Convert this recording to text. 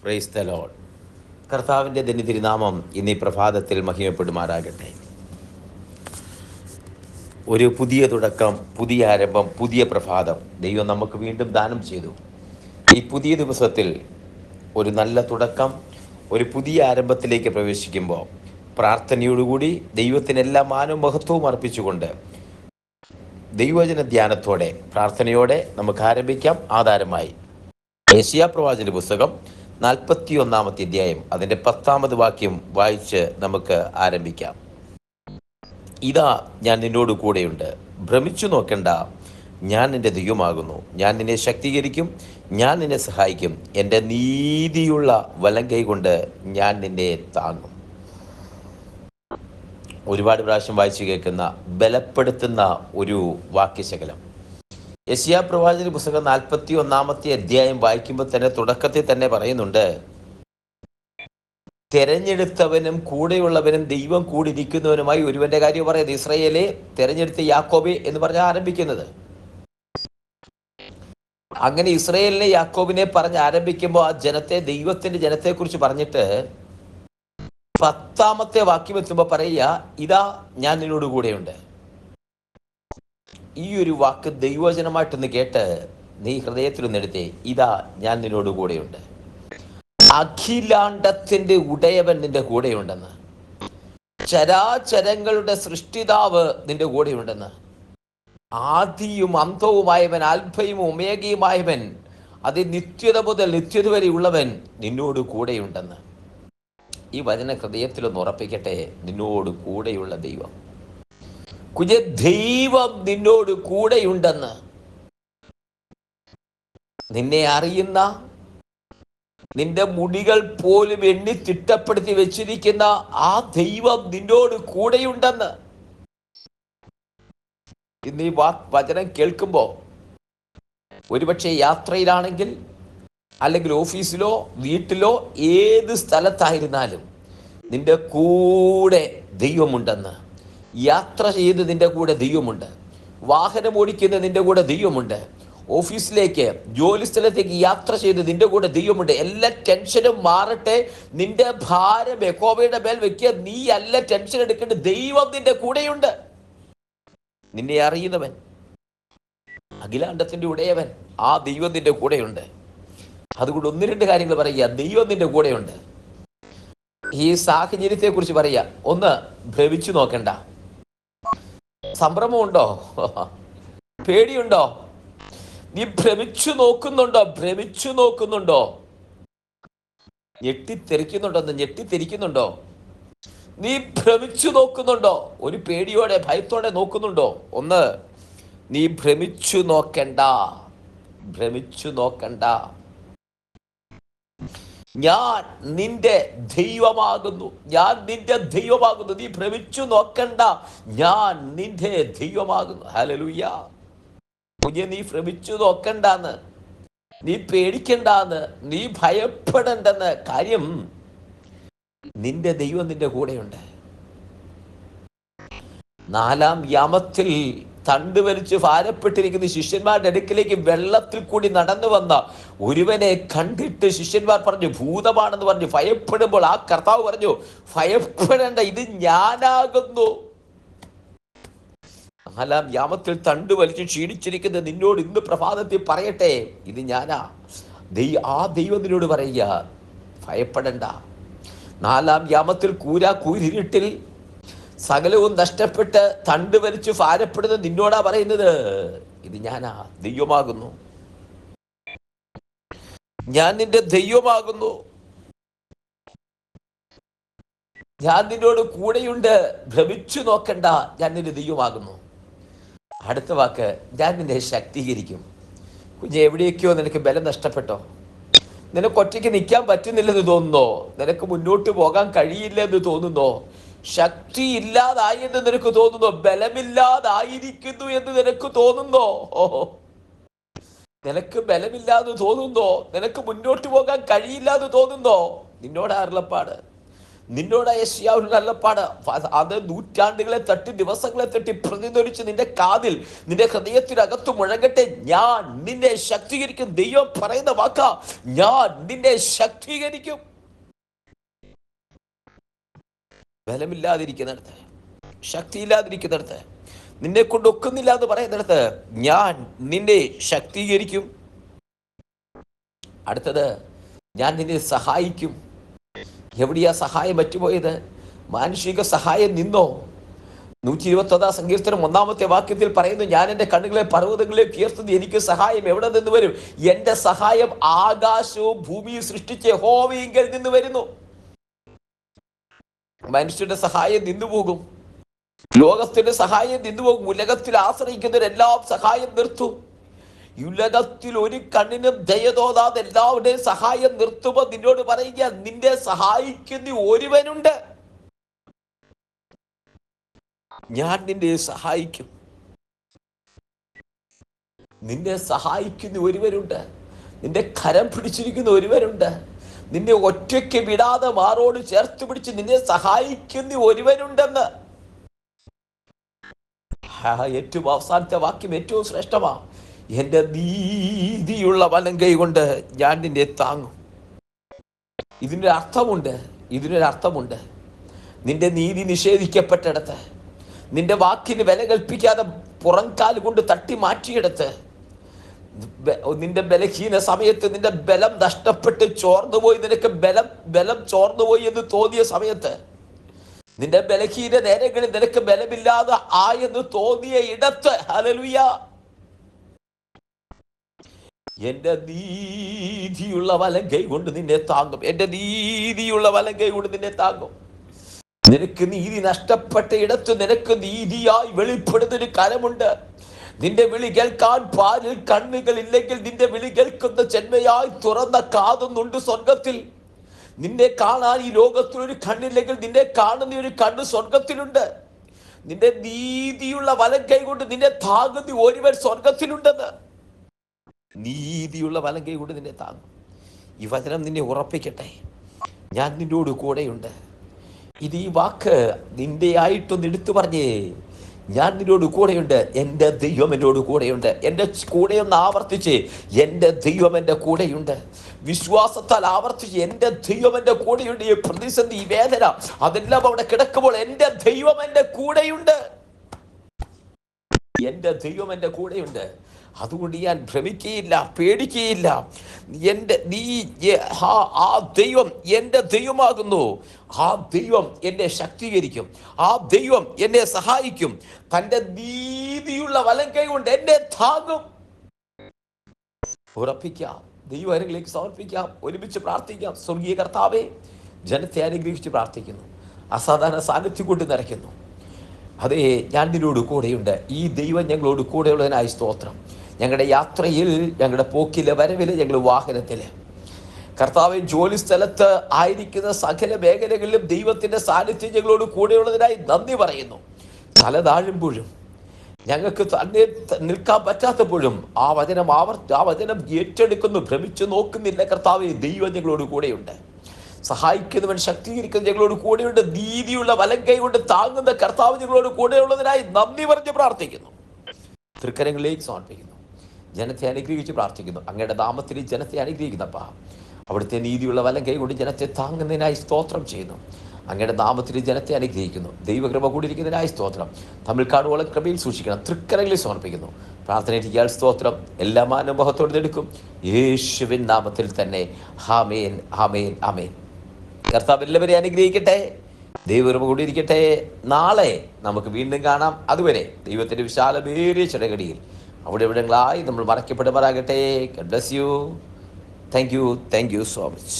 Praise the Lord. കർത്താവിൻ്റെ തിരുനാമം ഇന്നീ പ്രഭാതത്തിൽ മഹിമപ്പെടുമാറാകട്ടെ. ഒരു പുതിയ തുടക്കം, പുതിയ ആരംഭം, പുതിയ പ്രഭാതം ദൈവം നമുക്ക് വീണ്ടും ദാനം ചെയ്തു. ഈ പുതിയ ദിവസത്തിൽ ഒരു നല്ല തുടക്കം, ഒരു പുതിയ ആരംഭത്തിലേക്ക് പ്രവേശിക്കുമ്പോൾ പ്രാർത്ഥനയോടുകൂടി ദൈവത്തിന് എല്ലാ മാനവും മഹത്വവും അർപ്പിച്ചുകൊണ്ട് ദൈവവചന ധ്യാനത്തോടെ പ്രാർത്ഥനയോടെ നമുക്ക് ആരംഭിക്കാം. ആധാരമായി യെശയ്യാ പ്രവാചകന്റെ പുസ്തകം 41 അധ്യായം അതിൻ്റെ 10 വാക്യം വായിച്ച് നമുക്ക് ആരംഭിക്കാം. ഇതാ ഞാൻ നിന്നോട് കൂടെയുണ്ട്, ഭ്രമിച്ചു നോക്കണ്ട, ഞാൻ നിന്റെ ദൈവമാകുന്നു. ഞാൻ നിന്നെ ശക്തീകരിക്കും, ഞാൻ നിന്നെ സഹായിക്കും, എൻ്റെ നീതിയുള്ള വലങ്കൈ കൊണ്ട് ഞാൻ നിന്നെ താങ്ങും. ഒരുപാട് പ്രാവശ്യം വായിച്ചു കേൾക്കുന്ന ബലപ്പെടുത്തുന്ന ഒരു വാക്യശകലം. യെശയ്യാ പ്രവാചകന്റെ പുസ്തകം 41 അധ്യായം വായിക്കുമ്പോൾ തന്നെ തുടക്കത്തിൽ തന്നെ പറയുന്നുണ്ട്, തെരഞ്ഞെടുത്തവനും കൂടെയുള്ളവനും ദൈവം കൂടിയിരിക്കുന്നവനുമായി ഒരുവന്റെ കാര്യം പറയുന്നത്. ഇസ്രായേലെ തെരഞ്ഞെടുത്ത യാക്കോബെ എന്ന് പറഞ്ഞാൽ ആരംഭിക്കുന്നത്. അങ്ങനെ ഇസ്രായേലിനെ യാക്കോബിനെ പറഞ്ഞ് ആരംഭിക്കുമ്പോൾ ആ ജനത്തെ, ദൈവത്തിന്റെ ജനത്തെക്കുറിച്ച് പറഞ്ഞിട്ട് 10 വാക്യം എത്തുമ്പോൾ പറയുക, ഇതാ ഞാൻ നിന്നോട് കൂടെയുണ്ട്. ഈ ഒരു വാക്ക് ദൈവവചനമായിട്ടൊന്ന് കേട്ട് നീ ഹൃദയത്തിലൊന്ന് എടുത്തേ. ഇതാ ഞാൻ നിന്നോട് കൂടെയുണ്ട്. അഖിലാണ്ടത്തിന്റെ ഉടയവൻ നിന്റെ കൂടെയുണ്ടെന്ന്, ചരാചരങ്ങളുടെ സൃഷ്ടിതാവ് നിന്റെ കൂടെയുണ്ടെന്ന്, ആദിയും അന്തവുമായവൻ, ആൽഫയും ഒമേഗയുമായവൻ, അത് നിത്യത മുതൽ നിത്യത വരെ ഉള്ളവൻ നിന്നോട് കൂടെയുണ്ടെന്ന്. ഈ വചന ഹൃദയത്തിലൊന്ന് ഉറപ്പിക്കട്ടെ. നിന്നോട് കൂടെയുള്ള ദൈവം, ദൈവം നിന്നോട് കൂടെയുണ്ടെന്ന്. നിന്നെ അറിയുന്ന, നിന്റെ മുടികൾ പോലും എണ്ണി തിട്ടപ്പെടുത്തി വെച്ചിരിക്കുന്ന ആ ദൈവം നിന്നോട് കൂടെയുണ്ടെന്ന്. ഇന്ന് ഈ വചനം കേൾക്കുമ്പോ ഒരുപക്ഷെ യാത്രയിലാണെങ്കിൽ, അല്ലെങ്കിൽ ഓഫീസിലോ വീട്ടിലോ ഏത് സ്ഥലത്തായിരുന്നാലും നിന്റെ കൂടെ ദൈവമുണ്ടെന്ന്. യാത്ര ചെയ്ത് നിന്റെ കൂടെ ദൈവമുണ്ട്, വാഹനം ഓടിക്കുന്ന നിന്റെ കൂടെ ദൈവമുണ്ട്, ഓഫീസിലേക്ക് ജോലി സ്ഥലത്തേക്ക് യാത്ര ചെയ്ത് നിന്റെ കൂടെ ദൈവമുണ്ട്. എല്ലാ ടെൻഷനും മാറട്ടെ, നിന്റെ ഭാരം യഹോവയുടെ മേൽ വെക്കുക. നീ അല്ല ടെൻഷൻ എടുക്കേണ്ടത്, ദൈവം നിന്റെ കൂടെയുണ്ട്. നിന്നെ അറിയുന്നവൻ, അഖിലാണ്ടത്തിന്റെ ഉടയവൻ, ആ ദൈവം നിന്റെ കൂടെയുണ്ട്. അതുകൊണ്ട് 1-2 കാര്യങ്ങൾ പറയുക. ദൈവം നിന്റെ കൂടെയുണ്ട്. ഈ സാഹചര്യത്തെ കുറിച്ച് പറയുക. ഒന്ന്, ഭ്രമിച്ചു നോക്കണ്ട. സംഭ്രമമുണ്ടോ? പേടിയുണ്ടോ? നീ ഭ്രമിച്ചു നോക്കുന്നുണ്ടോ? ഞെട്ടിത്തെരിക്കുന്നുണ്ടോ? നീ ഭ്രമിച്ചു നോക്കുന്നുണ്ടോ? ഒരു പേടിയോടെ, ഭയത്തോടെ നോക്കുന്നുണ്ടോ? ഒന്ന്, നീ ഭ്രമിച്ചു നോക്കണ്ട. ഞാൻ നിന്റെ ദൈവമാകുന്നു. നീ ഭ്രമിച്ചു നോക്കണ്ട, ഞാൻ നിന്റെ ദൈവമാകുന്നു. ഹല്ലേലൂയ. കുഞ്ഞെ, നീ ഭ്രമിച്ചു നോക്കണ്ടെന്ന്, നീ പേടിക്കണ്ടെന്ന്, നീ ഭയപ്പെടണ്ടെന്ന്. കാര്യം, നിന്റെ ദൈവം നിന്റെ കൂടെയുണ്ട്. 4 യാമത്തിൽ തണ്ട് വലിച്ച് ഭാരപ്പെട്ടിരിക്കുന്ന ശിഷ്യന്മാരുടെ അടുക്കിലേക്ക് വെള്ളത്തിൽ കൂടി നടന്നു വന്ന ഒരുവനെ കണ്ടിട്ട് ശിഷ്യന്മാർ പറഞ്ഞു, ഭൂതമാണെന്ന് പറഞ്ഞു ഭയപ്പെടുമ്പോൾ ആ കർത്താവ് പറഞ്ഞു, ഭയപ്പെടേണ്ട, ഇത് ഞാനാകുന്നു. 4 യാമത്തിൽ തണ്ട് വലിച്ച് ക്ഷീണിച്ചിരിക്കുന്ന നിന്നോട് ഇന്ന് പ്രഭാതത്തിൽ പറയട്ടെ, ഇത് ഞാനാ. ആ ദൈവം നിന്നോട് പറയുക, ഭയപ്പെടണ്ട. 4 യാമത്തിൽ കൂരിരുട്ടിൽ സകലവും നഷ്ടപ്പെട്ട് തണ്ട് വലിച്ചു ഭാരപ്പെടുന്ന നിന്നോടാ പറയുന്നത്, ഇത് ഞാനാ, ദൈവമാകുന്നു. ഞാൻ നിന്റെ ദൈവമാകുന്നു. ഞാൻ നിന്നോട് കൂടെയുണ്ട്. ഭ്രമിച്ചു നോക്കണ്ട, ഞാൻ നിന്റെ ദൈവമാകുന്നു. അടുത്ത വാക്ക്, ഞാൻ നിന്നെ ശക്തീകരിക്കും. കുഞ്ഞെ, എവിടെയൊക്കെയോ നിനക്ക് ബലം നഷ്ടപ്പെട്ടോ? നിനക്ക് ഒറ്റയ്ക്ക് നിൽക്കാൻ പറ്റുന്നില്ലെന്ന് തോന്നുന്നോ? നിനക്ക് മുന്നോട്ട് പോകാൻ കഴിയില്ലെന്ന് തോന്നുന്നോ? ശക്തി ഇല്ലാതായെന്ന് നിനക്ക് തോന്നുന്നോ? ബലമില്ലാതായിരിക്കുന്നു എന്ന് നിനക്ക് തോന്നുന്നോ? നിനക്ക് ബലമില്ലാതെ തോന്നുന്നോ? നിനക്ക് മുന്നോട്ട് പോകാൻ കഴിയില്ലാതെ തോന്നുന്നോ? നിന്നോട് അരുളപ്പാട്, നിന്നോട് യെശയ്യാവിന്റെ അരുളപ്പാട്. അത് നൂറ്റാണ്ടുകളെ തട്ടി, ദിവസങ്ങളെ തട്ടി പ്രതിധ്വനിച്ച് നിന്റെ കാതിൽ, നിന്റെ ഹൃദയത്തിനകത്ത് മുഴങ്ങട്ടെ. ഞാൻ നിന്നെ ശക്തീകരിക്കും. ദൈവം പറയുന്ന വാക്കാ, ഞാൻ നിന്നെ ശക്തീകരിക്കും. ബലമില്ലാതിരിക്കുന്നിടത്ത്, ശക്തിയില്ലാതിരിക്കുന്നിടത്ത്, നിന്നെ കൊണ്ട് ഒക്കുന്നില്ല എന്ന് പറയുന്നിടത്ത് ഞാൻ നിന്നെ ശക്തീകരിക്കും. അടുത്തത്, ഞാൻ നിന്നെ സഹായിക്കും. എവിടെയാ സഹായം പറ്റുപോയത്? മാനുഷിക സഹായം നിന്നോ? 121 സങ്കീർത്തനം 1-ാമത്തെ വാക്യത്തിൽ പറയുന്നു, ഞാൻ എൻ്റെ കണ്ണുകളെ പർവ്വതങ്ങളിലേക്ക് ഉയർത്തുന്നു, എനിക്ക് സഹായം എവിടെ നിന്ന് വരും? എൻ്റെ സഹായം ആകാശവും ഭൂമിയും സൃഷ്ടിച്ച യഹോവയിങ്കൽ നിന്ന് വരുന്നു. മനുഷ്യന്റെ സഹായം നിന്നുപോകും, ലോകത്തിന്റെ സഹായം നിന്നുപോകും. ഉലകത്തിൽ ആശ്രയിക്കുന്നവരെല്ലാം സഹായം നിർത്തും. ഉലകത്തിൽ ഒരു കണ്ണിനും ദയ തോന്നാതെ എല്ലാവരുടെയും സഹായം നിർത്തുമ്പോൾ നിന്നോട് പറയുക, നിന്നെ സഹായിക്കുന്ന ഒരുവനുണ്ട്. ഞാൻ നിന്നെ സഹായിക്കും. നിന്നെ സഹായിക്കുന്ന ഒരുവനുണ്ട്. നിന്റെ കരം പിടിച്ചിരിക്കുന്ന ഒരുവനുണ്ട്. നിന്നെ ഒറ്റയ്ക്ക് വിടാതെ മാറോട് ചേർത്ത് പിടിച്ച് നിന്നെ സഹായിക്കുന്ന ഒരുവനുണ്ടെന്ന്. ഏറ്റവും അവസാനത്തെ വാക്യം ഏറ്റവും ശ്രേഷ്ഠമാ. എൻ്റെ നീതിയുള്ള വലം കൈ കൊണ്ട് ഞാൻ നിന്നെ താങ്ങും. ഇതിനൊരു അർത്ഥമുണ്ട്. നിന്റെ നീതി നിഷേധിക്കപ്പെട്ടിടത്ത്, നിന്റെ വാക്കിന് വില കൽപ്പിക്കാതെ പുറംകാൽ കൊണ്ട് തട്ടി മാറ്റിയെടുത്ത്, നിന്റെ ബലഹീന സമയത്ത് നിന്റെ ബലം നഷ്ടപ്പെട്ട് ചോർന്നുപോയി, നിനക്ക് ബലം ചോർന്നുപോയി എന്ന് തോന്നിയ സമയത്ത്, നിന്റെ ബലഹീന നേരങ്ങളിൽ നിനക്ക് ബലമില്ലാതെ ആയെന്ന് തോന്നിയ ഇടത്ത്, ഹല്ലേലൂയ, എന്റെ നീതിയുള്ള വലം കൈ കൊണ്ട് നിന്നെ താങ്ങും. എന്റെ നീതിയുള്ള വലം കൈ കൊണ്ട് നിന്നെ താങ്ങും. നിനക്ക് നീതി നഷ്ടപ്പെട്ട ഇടത്ത് നിനക്ക് നീതിയായി വെളിപ്പെടുന്നൊരു കരമുണ്ട്. നിന്റെ വിളി കേൾക്കാൻ പാലിൽ കണ്ണുകൾ ഇല്ലെങ്കിൽ നിന്റെ വിളി കേൾക്കുന്ന ജന്മയായി തുറന്ന കാതൊന്നുണ്ട് സ്വർഗത്തിൽ. നിന്നെ കാണാൻ ഈ ലോകത്തിൽ ഒരു കണ്ണില്ലെങ്കിൽ നിന്നെ കാണുന്ന ഒരു കണ്ണ് സ്വർഗത്തിലുണ്ട്. നിന്റെ നീതിയുള്ള വലം കൈ കൊണ്ട് നിന്നെ താങ്ങുന്ന ഒരുവൻ സ്വർഗത്തിലുണ്ടെന്ന്. നീതിയുള്ള വലം കൈ കൊണ്ട് നിന്നെ താങ്ങും. ഈ വചനം നിന്നെ ഉറപ്പിക്കട്ടെ, ഞാൻ നിന്നോട് കൂടെയുണ്ട്. ഇത് ഈ വാക്ക് നിന്റെ ആയിട്ടൊന്ന് എടുത്തു പറഞ്ഞേ, ഞാൻ നിന്നോട് കൂടെയുണ്ട്, എൻ്റെ ദൈവം എന്നോട് കൂടെയുണ്ട്. എൻ്റെ കൂടെയൊന്ന് ആവർത്തിച്ച്, എൻ്റെ ദൈവം എൻ്റെ കൂടെയുണ്ട്. വിശ്വാസത്താൽ ആവർത്തിച്ച്, എൻ്റെ ദൈവം എൻ്റെ കൂടെയുണ്ട്. ഈ പ്രതിസന്ധി, ഈ വേദന, അതെല്ലാം അവിടെ കിടക്കുമ്പോൾ എൻ്റെ ദൈവം എൻ്റെ കൂടെയുണ്ട്. എൻ്റെ ദൈവം എൻ്റെ കൂടെയുണ്ട്. അതുകൊണ്ട് ഞാൻ ഭ്രമിക്കുകയില്ല, പേടിക്കുകയില്ല. ആ ദൈവം എൻ്റെ ദൈവമാകുന്നു. ആ ദൈവം എന്നെ ശക്തീകരിക്കും. ആ ദൈവം എന്നെ സഹായിക്കും. തൻ്റെ നീതിയുള്ള വലം കൈ കൊണ്ട് എന്നെ താങ്ങും. ഉറപ്പിക്കാം, ദൈവകരങ്ങളിലേക്ക് സമർപ്പിക്കാം, ഒരുമിച്ച് പ്രാർത്ഥിക്കാം. സ്വർഗീയ കർത്താവേ, ജനത്തെ അനുഗ്രഹിച്ച് പ്രാർത്ഥിക്കുന്നു. അസാധാരണ സാന്നിധ്യം കൊണ്ട് നിറയ്ക്കുന്നു. അതേ, ഞാൻ നിന്നോട് കൂടെയുണ്ട്. ഈ ദൈവം ഞങ്ങളോട് കൂടെയുള്ളതിനായി സ്തോത്രം. ഞങ്ങളുടെ യാത്രയിൽ, ഞങ്ങളുടെ പോക്കില്, വരവില്, ഞങ്ങളുടെ വാഹനത്തില്, കർത്താവിൻ ജോലി സ്ഥലത്ത് ആയിരിക്കുന്ന സകല മേഖലകളിലും ദൈവത്തിന്റെ സാന്നിധ്യം ഞങ്ങളോട് കൂടെയുള്ളതിനായി നന്ദി പറയുന്നു. തല താഴുമ്പോഴും, ഞങ്ങൾക്ക് തന്നെ നിൽക്കാൻ പറ്റാത്തപ്പോഴും ആ വചനം ഏറ്റെടുക്കുന്നു. ഭ്രമിച്ചു നോക്കുന്നില്ല. കർത്താവേ, ദൈവം ഞങ്ങളോട് കൂടെയുണ്ട്. സഹായിക്കുന്നവൻ, ശക്തീകരിക്കുന്ന ഞങ്ങളോട് കൂടെയുണ്ട്. നീതിയുള്ള വലം കൈ കൊണ്ട് താങ്ങുന്ന കർത്താവ് ഞങ്ങളോട് കൂടെയുള്ളതിനായി നന്ദി പറഞ്ഞ് പ്രാർത്ഥിക്കുന്നു. തൃക്കരങ്ങളിലേക്ക് സമർപ്പിക്കുന്നു. ജനത്തെ അനുഗ്രഹിച്ച് പ്രാർത്ഥിക്കുന്നു. അങ്ങയുടെ നാമത്തിൽ ജനത്തെ അനുഗ്രഹിക്കുന്നപ്പാ, അവിടുത്തെ നീതിയുള്ള വലം കൈ കൊണ്ട് ജനത്തെ താങ്ങുന്നതിനായി സ്തോത്രം ചെയ്യുന്നു. അങ്ങയുടെ നാമത്തിൽ ജനത്തെ അനുഗ്രഹിക്കുന്നു. ദൈവകൃപ കൂടിയിരിക്കുന്നതിനായി സ്തോത്രം. തമ്മിൽ കാണുവോളം കൃപയിൽ സൂക്ഷിക്കണം. തൃക്കരങ്ങളിൽ സമർപ്പിക്കുന്നു. പ്രാർത്ഥനയ്ക്ക് സ്തോത്രം. എല്ലാ മാനവമഹത്തോടെ എടുക്കും യേശുവിൻ നാമത്തിൽ തന്നെ. ആമേൻ, ആമേൻ, ആമേൻ. കർത്താവ് എല്ലാവരെയും അനുഗ്രഹിക്കട്ടെ. ദൈവകൃപ കൂടിയിരിക്കട്ടെ. നാളെ നമുക്ക് വീണ്ടും കാണാം. അതുവരെ ദൈവത്തിന്റെ വിശാലമേറിയ ചെടകടിയിൽ അവിടെ എവിടങ്ങളായി നമ്മൾ മറക്കപ്പെടുമാറാകട്ടെ. God bless you. Thank you so much.